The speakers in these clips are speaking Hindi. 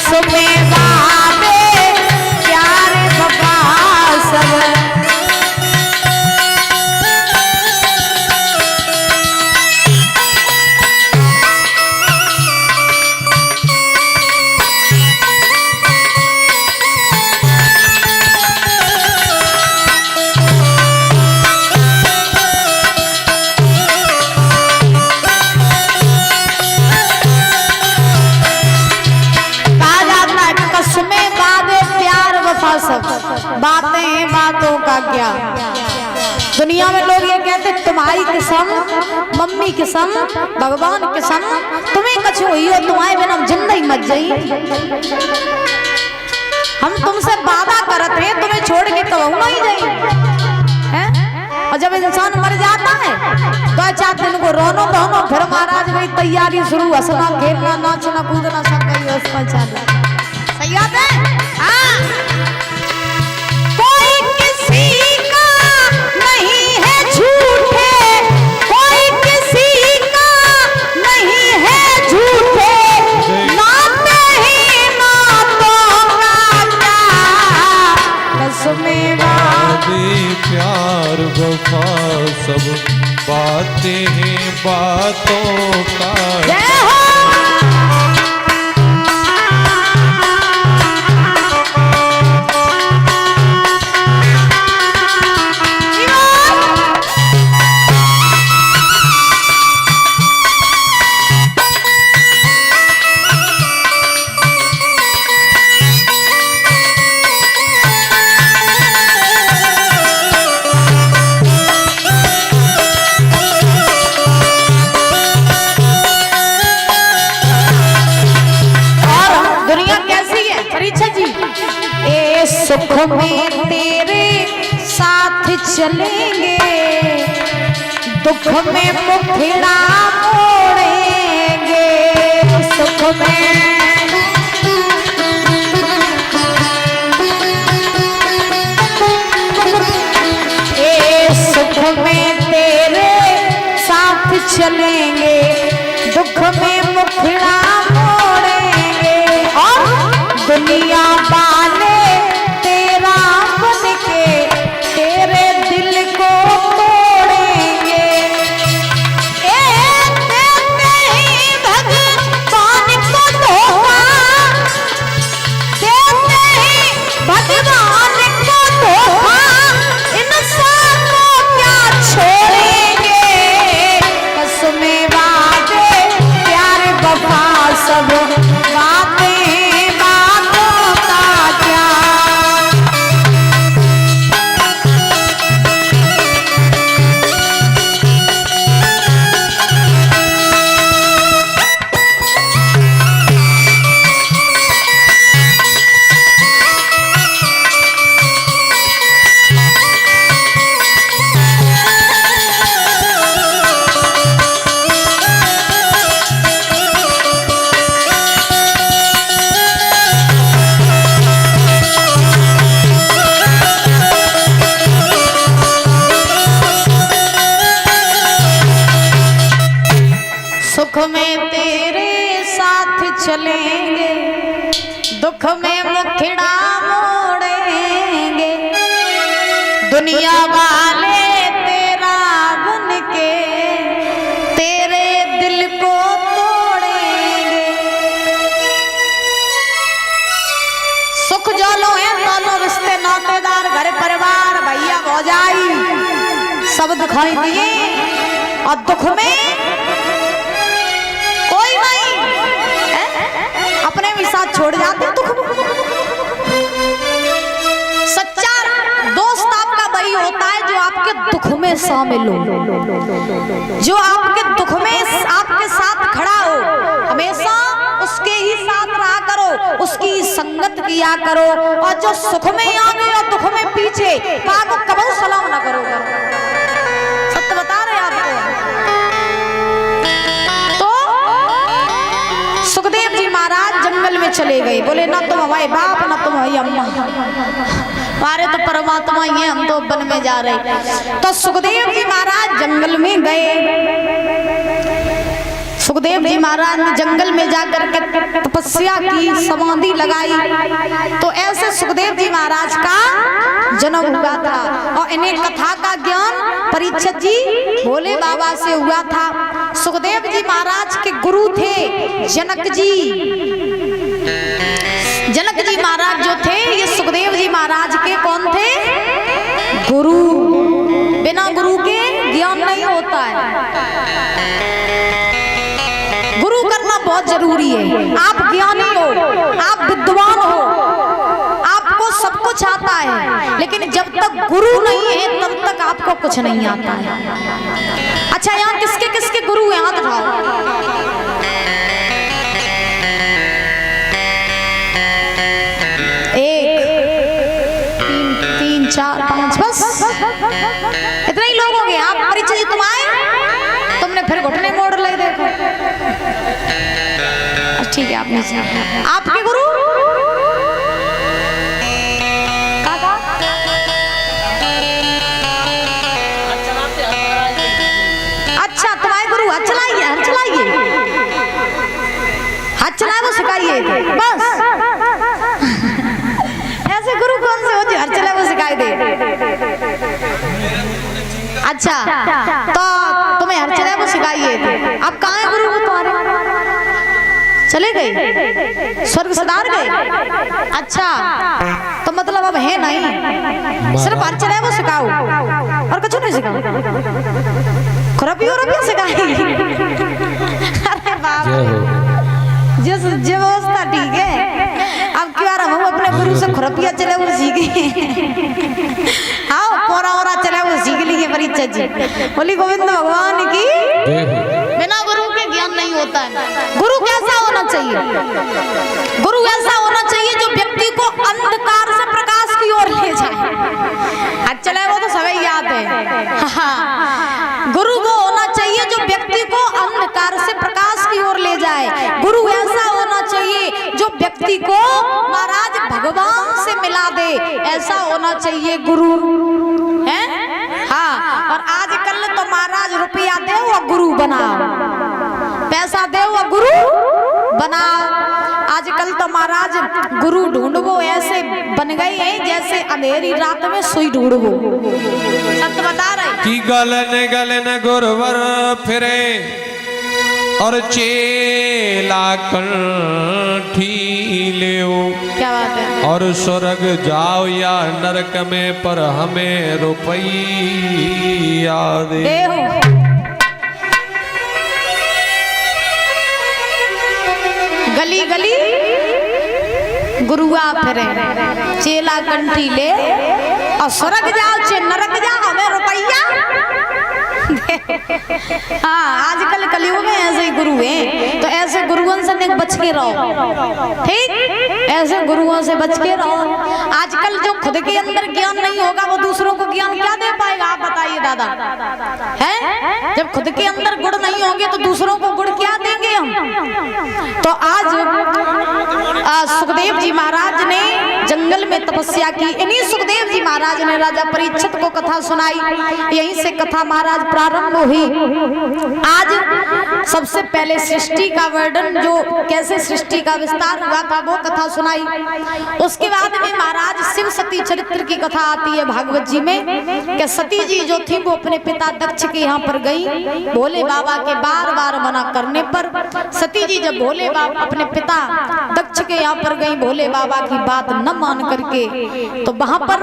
कसमें वादे प्यार वफा सब। बातें बातों का क्या, दुनिया में लोग ये कहते तुम्हारी कसम, मम्मी कसम, भगवान कसम, तुम्हें कछु हुई हो तुम्हारे बिना जिंदगी मत जाई। हम तुमसे वादा करते हैं तुम्हें छोड़ के तो नहीं जाई है। और जब इंसान मर जाता है तो 4 दिन को रोनो धोनो, फिर महाराज भाई तैयारी शुरू, हंसना खेलना नाचना कूदना सब व्यवस्था चल। सही बात है। प्यार वफा सब बातें हैं बातों का। सुख में तेरे साथ चलेंगे, दुख में मुखड़ा मोड़ेंगे। सुख में सुख में तेरे साथ चलेंगे, दुख में मुखड़ा मोड़ेंगे। और दुनिया वाले तेरे दिल को तोड़ेंगे। देते ही भगवान को धोखा, देते ही भगवान को धोखा, इंसान को क्या छोड़ेंगे। कसमें वादे प्यार वफा सब बातें बातों का क्या। सुख में तेरे साथ चलेंगे, दुख में मुखड़ा मोड़ेंगे। दुनिया वाले तेरा बन के तेरे दिल को तोड़ेंगे। सुख जो लो है दोनों रिश्ते नातेदार घर परिवार भैया भौजाई सब दिखाई दिए, और दुख में अपने भी साथ छोड़ जाते हैं। दुख सच्चा दोस्त आपका वही होता है जो आपके दुख में शामिल हो, जो आपके दुख में आपके साथ खड़ा हो। हमेशा उसके ही साथ रहा करो, उसकी संगत किया करो। और जो सुख में आगे और दुख में पीछे आपको कभी सलाम ना करो। सत्य बता रहे आपको। सुखदेव जी महाराज जंगल में चले गए, बोले ना तुम हमारे बाप ना तुम हमारी अम्मा, हमारे तो परमात्मा ही है, हम तो वन में जा रहे। तो सुखदेव जी महाराज जंगल में गए। सुखदेव जी महाराज ने जंगल में जाकर के तपस्या की, समाधि लगाई, तो ऐसे सुखदेव जी महाराज का जन्म हुआ था। और इन्हें कथा का ज्ञान परीक्षित जी भोले बाबा से हुआ था। सुखदेव जी महाराज के गुरु थे जनक जी। जनक जी महाराज जो थे ये सुखदेव जी महाराज के कौन थे? गुरु। बिना गुरु के ज्ञान नहीं होता है। गुरु करना बहुत जरूरी है। आप ज्ञानी हो, आप विद्वान हो, आपको सब कुछ आता है, लेकिन जब तक गुरु नहीं है तब तक आपको कुछ नहीं आता है। अच्छा, यहाँ किसके किसके गुरु हैं? हाथ उठाओ। तीन, चार, पांच, बस इतने ही लोग हो गए। आप परीक्षा जी तुम आए, तुमने फिर घुटने मोड़ ले, देखो। ठीक है, आप आपके गुरु अच्छा, तुम्हारे गुरु हाथ चलाइए, हाथ चलाइए, हाथ चलाए वो सिखाइए बस। ऐसे गुरु कौन से हो जो हर चला वो सिखाई दे? अच्छा, तो तुम्हें हर चला वो सिखाइए थे। अब कहाँ है गुरु तुम्हारे? चले गए, स्वर्ग सदार गए। अच्छा, तो मतलब अब है नहीं, सिर्फ हर चला वो सिखाओ और कुछ नहीं सिखाओ। खुरपी सिखाई। अरे बाप, जिस व्यवस्था ठीक है। अब क्यों हम अपने गुरु से खुरपिया चले वो सीखे। आओ पोरा ओरा चले वो सीख लिए परीक्षा जी। बोली गोविंद भगवान की। बिना गुरु के ज्ञान नहीं होता है। गुरु कैसा होना चाहिए? गुरु ऐसा होना चाहिए जो व्यक्ति को अंधकार से प्रकाश की ओर ले जाए। आज चले वो तो सभी याद है। हाँ, गुरु वो होना चाहिए जो व्यक्ति को अंधकार से प्रकाश की ओर ले जाए। गुरु ऐसा होना चाहिए जो व्यक्ति को महाराज भगवान से मिला दे। ऐसा होना चाहिए गुरु है। हाँ, और आजकल तो महाराज रुपया दे वो गुरु बनाओ, पैसा दे वो गुरु बनाओ। आजकल तो महाराज गुरु ढूंढो ऐसे बन गए हैं जैसे अंधेरी रात में सुई ढूंढो। सत्य बता रहे कि गलन गलन गुरुवर फिरे और चेला कंठी लेओ। क्या बात है? और स्वर्ग जाओ या नरक में पर हमें रुपया दे। गली गली गुरुआ फिरे, चेला कंठी ले, और स्वर्ग जाओ चे नरक जाओ हमें रुपया। हाँ, आजकल कलयुग में ऐसे ही गुरु हैं, तो ऐसे गुरुओं से बच के रहो। ठीक, ऐसे गुरुओं से बच के रहो। आजकल जो खुद के अंदर ज्ञान नहीं होगा वो दूसरों को ज्ञान क्या दे पाएगा? आप बताइए दादा, है? जब खुद के अंदर गुण नहीं होंगे तो दूसरों को गुण क्या देंगे हम? तो आज सुखदेव जी महाराज ने जंगल में तपस्या की। इन्हीं सुखदेव जी महाराज ने राजा परीक्षित को कथा सुनाई। यहीं से कथा महाराज प्रारंभ हुई। आज सबसे पहले सृष्टि का वर्णन, जो कैसे सृष्टि का विस्तार हुआ था, वो कथा सुनाई। उसके बाद में महाराज शिव सती चरित्र की कथा आती है भागवत जी में कि सती जी जो थी वो अपने पिता दक्ष के यहाँ पर गई। भोले बाबा के बार बार मना करने पर सती जी जब भोले बाबा अपने पिता दक्ष के यहाँ पर गई, भोले बाबा की बात न मान करके, तो वहां पर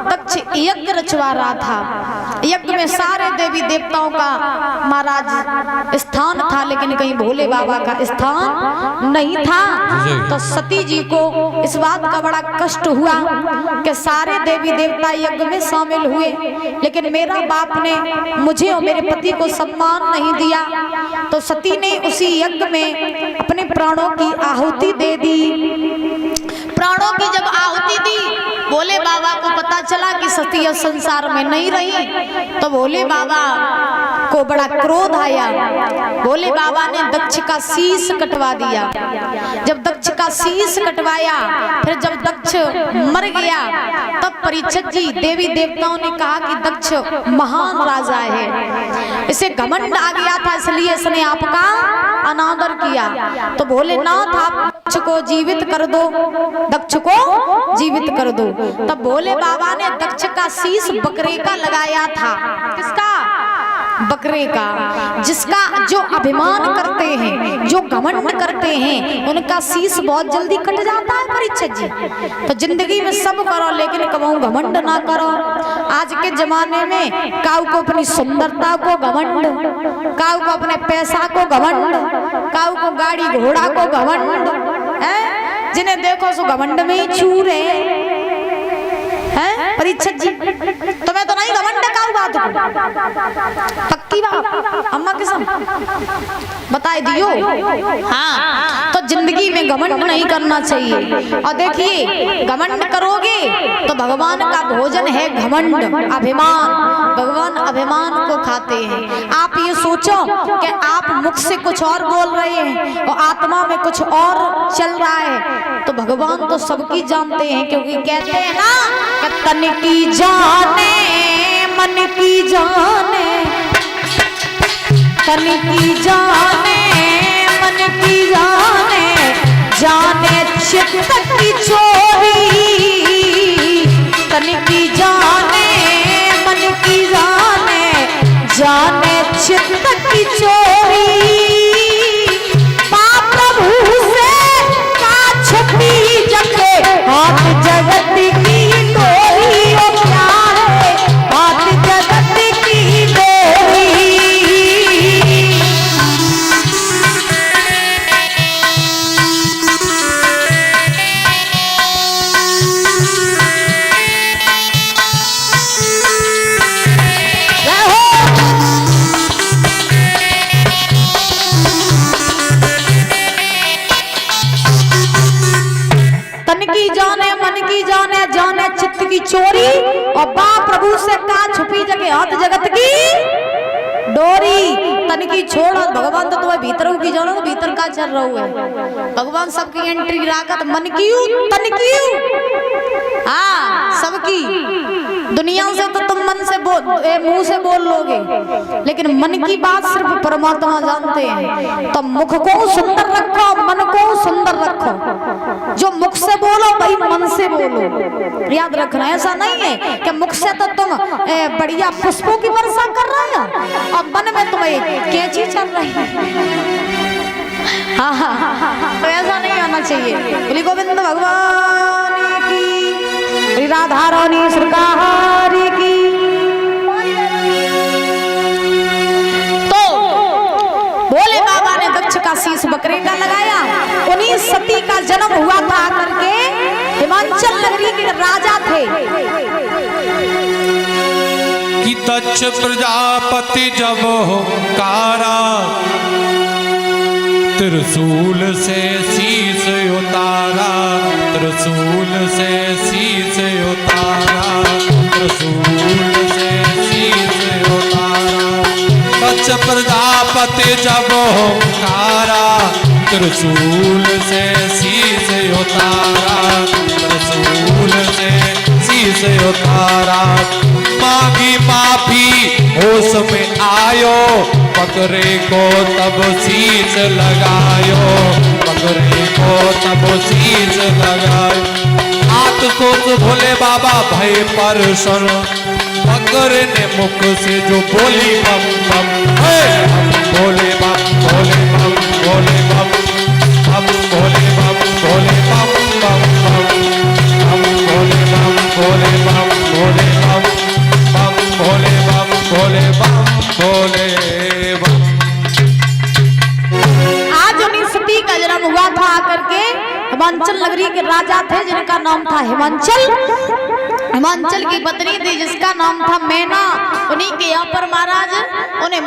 दक्ष यज्ञ रचवा रहा था। यज्ञ में सारे देवी देवताओं का महाराज स्थान था, लेकिन कहीं भोले बाबा का स्थान नहीं था। तो सती जी को इस बात का बड़ा कष्ट हुआ कि सारे देवी देवता यज्ञ में शामिल हुए, लेकिन मेरा बाप ने मुझे और मेरे पति को सम्मान नहीं दिया। तो सती ने उसी यज्ञ में अपने प्राणों की आहुति दे दी। प्राणों की जब आहुति दी, भोले बाबा को पता चला कि सती इस संसार में नहीं रही, तो भोले बाबा को बड़ा क्रोध आया। भोले बाबा ने दक्ष का शीश कटवा दिया। जब दक्ष का शीश कटवाया, फिर जब दक्ष मर गया, तब परीक्षित जी देवी देवताओं ने कहा कि दक्ष महान राजा है, इसे घमंड आ गया था, इसलिए इसने आपका किया। तो भोलेनाथ आप दक्ष को जीवित कर दो, दक्ष को जीवित कर दो। तब भोले बाबा ने दक्ष का शीश बकरे का लगाया था। किसका? बकरे का। जिसका जो अभिमान करते हैं, जो घमंड करते हैं, उनका शीश बहुत जल्दी कट जाता है परीक्षित जी। तो जिंदगी में सब करो लेकिन कमाऊं घमंड ना करो। आज के जमाने में काऊ को अपनी सुंदरता को घमंड, काऊ को अपने पैसा को घमंड, काऊ को गाड़ी घोड़ा को घमंड है। जिन्हें देखो सो घमंड में ही चूर है परीक्षित जी। तुम्हें तो नहीं घमंड काऊ बात को, पक्की बात अम्मा किस्म बताए दियो। हाँ, तो जिंदगी में घमंड नहीं करना चाहिए। और देखिए घमंड करोगे तो भगवान का भोजन है घमंड, अभिमान। भगवान अभिमान को खाते हैं। आप ये सोचो कि आप मुख से कुछ और बोल रहे हैं और आत्मा में कुछ और चल रहा है, तो भगवान तो सबकी जानते हैं। क्योंकि कहते हैं ना कि तन की जाने मन की जाने, तन की जाने मन की जाने, जाने चित्त की चोरी। तन की जाने मन की जाने, जाने चित्त की चोरी। पाप प्रभु से का छुपी जगे, हाथ जगत की डोरी। ओ प्यारे हाथ जगत की डोरी। की जाने मन की जाने, जाने चित्त की चोरी। और बा प्रभु से का छुपी जगह, हाथ जगत की डोरी। तन की छोड़ और भगवान तो तुम्हें भीतर की जानो, तो भीतर का चल रहा है। भगवान सबकी एंट्री रागत मन की तन की, हाँ सबकी। दुनिया से तो तुम मन से मुंह से बोल लोगे, लेकिन मन की बात सिर्फ परमात्मा जानते हैं। तो मुख को सुंदर रखो, मन को सुंदर रखो। जो मुख से बोलो वही मन से बोलो। याद रखना, ऐसा नहीं है कि मुख से तो तुम बढ़िया पुष्पों की वर्षा कर रहे हो और मन में तुम्हें कैंची चल रही है। हाँ हाँ, तो ऐसा नहीं होना चाहिए। बोली गोविंद भगवान की, राधा रानी सरकार की। तो भोले बाबा ने दक्ष का शीश बकरे का लगाया। उन्हीं सती का जन्म हुआ था करके हिमाचल नगरी के राजा थे। कि दक्ष प्रजापति जब होकारा, त्रिशूल से शीश उतारा, त्रिशूल से शीश उतारा, त्रिशूल से शीश उतारा। दक्ष प्रजापति जब होकारा, त्रिशूल से शीश उतारा, त्रिशूल से शीश उतारा। मांगी माफी होश में आयो, बकरे को तब शीश लगायो, बकरे को तब शीश लगायो। आत सोच भोले बाबा भय परसन, बकरे ने मुख से जो बोली बम बम, भोले बम भोले बम भोले बम, हम भोले बम भोले बम बम बम, हम भोले बम भोले बम भोले बम, बम भोले बम भोले बम भोले बम। आज उन्हीं सती का जन्म हुआ था आकर के हिमाचल नगरी के राजा थे जिनका नाम था हिमांचल। हिमांचल की पत्नी थी जिसका नाम था मैना। उन्हीं के यहाँ पर महाराज उन्हें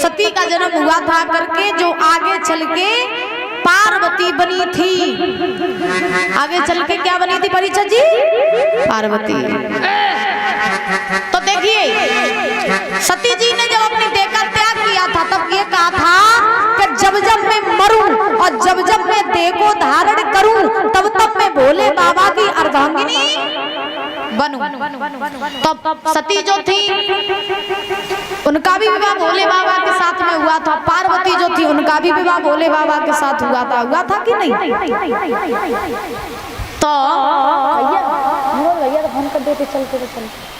सती का जन्म हुआ था करके, जो आगे चल के पार्वती बनी थी। आगे चल के क्या बनी थी परीक्षा जी? पार्वती। तो देखिए सती जी ने जब अपनी देह का त्याग किया था तब ये कहा था कि जब जब मैं मरूं और जब जब मैं देह को धारण करूं तब तब मैं भोले बाबा की अर्धांगिनी बनूं। तब सती जो थी उनका भी विवाह भोले बाबा के साथ में हुआ था, पार्वती जो थी उनका भी विवाह भोले बाबा के साथ हुआ था कि नहीं? तो भैया फोन कर देते चलते तो चलते।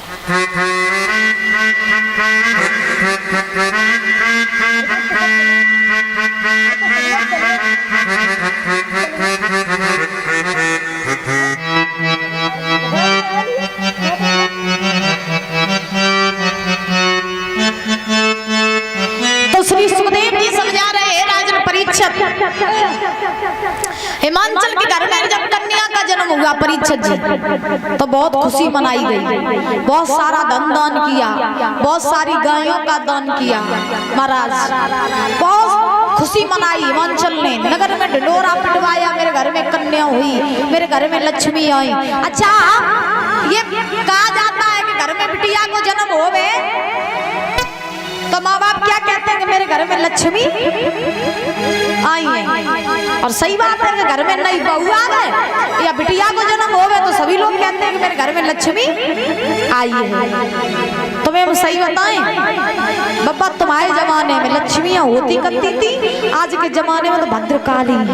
तो श्री सुखदेव जी समझा रहे हैं राजन परीक्षित, हिमांचल के घर में जब कन्या का जन्म हुआ परीक्षित जी, तो बहुत खुशी मनाई गई, बहुत सारा धन दान किया, बहुत सारी गायों का दान किया महाराज, बहुत खुशी मनाई हिमांचल ने। नगर में ढिंढोरा पिटवाया, मेरे घर में कन्या हुई, मेरे घर में लक्ष्मी आई। अच्छा, ये कहा जाता है कि घर में बिटिया को जन्म होवे तो माँ बाप क्या कहते हैं कि मेरे घर में लक्ष्मी आई है, और सही बात है कि घर में नई बहू आ गए या बिटिया को जन्म हो गए तो सभी लोग कहते हैं कि मेरे घर में लक्ष्मी आई है। तुम्हें हम सही बताएं बाबा, तुम्हारे जमाने में लक्ष्मियां होती करती थी, आज के जमाने में तो भद्रकाली है।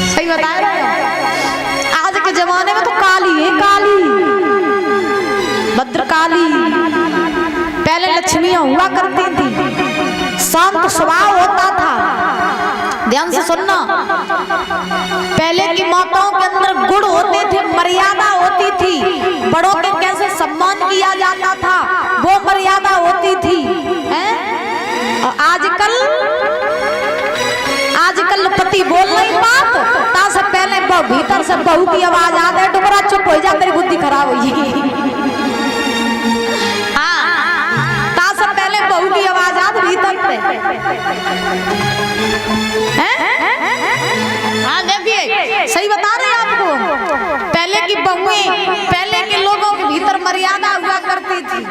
सही बता रहे हो? आज के जमाने में तो काली है, काली भद्रकाली। पहले लक्ष्मियां हुआ करती थी, शांत स्वभाव होता था। ध्यान से सुनना, पहले की माताओं के अंदर गुण होते थे, मर्यादा होती थी, बड़ों के कैसे सम्मान किया जाता था वो मर्यादा होती थी, हैं? और आजकल पति बोल नहीं बात, ता से पहले भीतर से बहू की आवाज आ गई, डुबरा चुप हो जा, तेरी बुद्धि खराब हुई। बहू की आवाज आ भीतर पे, हाँ देखिए सही बता रहे हैं आपको। पहले की बहुएं, पहले के लोगों के भीतर मर्यादा हुआ करती थी।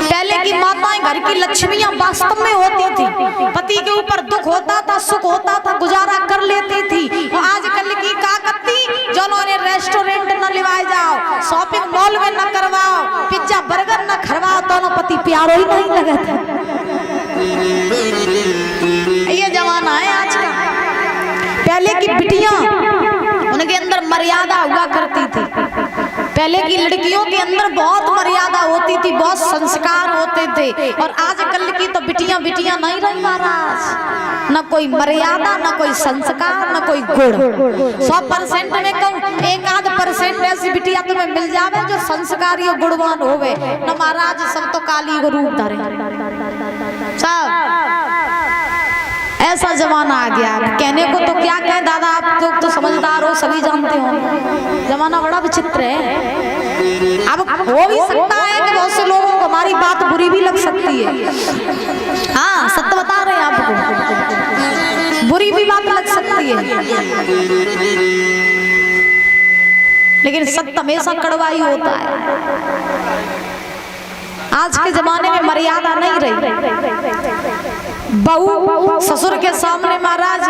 पहले की माताएं घर की लक्ष्मियां वास्तव में होती थी, पति के ऊपर दुख होता था, सुख होता था, गुजारा कर लेती थी। और आजकल की का करती, जो उन्होंने रेस्टोरेंट न लिवाए जाओ, शॉपिंग मॉल में न करवाओ, पिज्जा बर्गर न खरवाओ, दोनों पति प्यारो ही नहीं लगे थे। ये जमाना है आज का। पहले की बिटियां, उनके अंदर मर्यादा हुआ करती थी। पहले की लड़कियों के अंदर बहुत मर्यादा होती थी, बहुत संस्कार होते थे। और आजकल की तो बिटियां नहीं रही महाराज, न कोई मर्यादा, न कोई संस्कार, न कोई गुण। 100% में कहूँ 1-8% ऐसी बिटिया तुम्हें मिल जावे जो संस्कारी और गुणवान होवे, न महाराज सब तो काली को रूप धरे। सब ऐसा जमाना आ गया। कहने को तो क्या कहे दादा, आप तो समझदार हो, सभी जानते हो, जमाना बड़ा विचित्र है। अब हो भी सकता है कि बहुत से लोगों को हमारी बात बुरी भी लग सकती है। हाँ, सत्य बता रहे हैं आपको, बुरी भी बात लग सकती है, लेकिन सत्य हमेशा कड़वा ही होता है। आज के जमाने में मर्यादा नहीं रही। बहू ससुर के सामने महाराज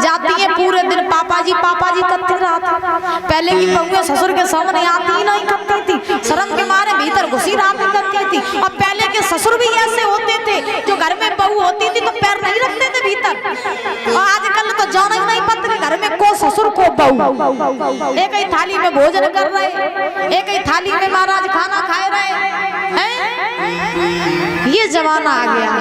जाती है, पूरे दिन पापा जी करती रहती। पहले की बहुएं ससुर के सामने आती ही नहीं करती थी, शर्म के मारे भीतर घुसी रहती करती थी। और पहले के ससुर भी ऐसे होते थे, जो घर में बहू होती थी तो पैर नहीं रखते थे भीतर। और आजकल तो जाना ही नहीं पता घर में को ससुर को बहू, एक ही थाली में भोजन कर रहे, एक ही थाली में महाराज खाना खा रहे हैं। ये जमाना आ गया,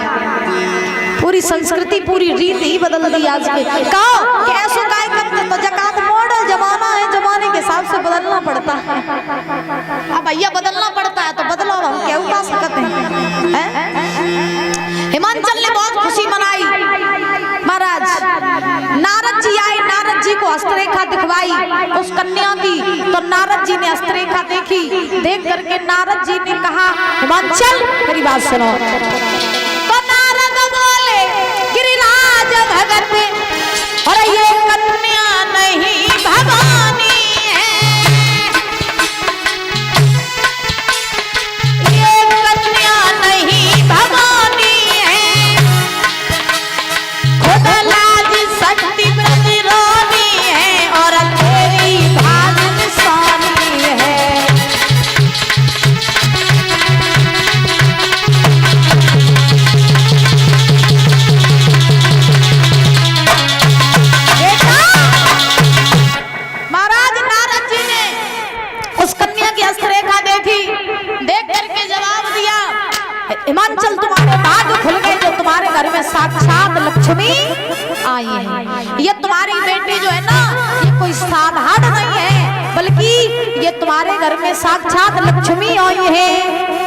पूरी संस्कृति, पूरी रीत ही बदल दी आज के। कहो कैसो काय करते तो जकात मॉडल जमाना है, जमाने के हिसाब से बदलना पड़ता है। अब भैया बदलना पड़ता है तो बदलो, हम क्या उठा सकते हैं। हिमांचल ने बहुत खुशी मनाई महाराज। नारद जी आए, नारद जी को हस्तरेखा दिखवाई उस कन्या की, तो नारद जी ने हस्तरेखा देखी। देख करके नारद जी ने कहा, हिमांचल मेरी बात सुनो। तो नारद बोले, गिरिराज भगत और ये कन्या नहीं भवानी है, ये कन्या नहीं भवानी है, खुद लाज शक्ति प्रतिरोधी है और तेरी भागन स्वामी है। हिमांचल तुम्हारे भाग खुल गए जो तुम्हारे घर में साक्षात लक्ष्मी आई है। ये तुम्हारी बेटी जो है ना, ये कोई साधारण नहीं है, बल्कि ये तुम्हारे घर में साक्षात लक्ष्मी आई है।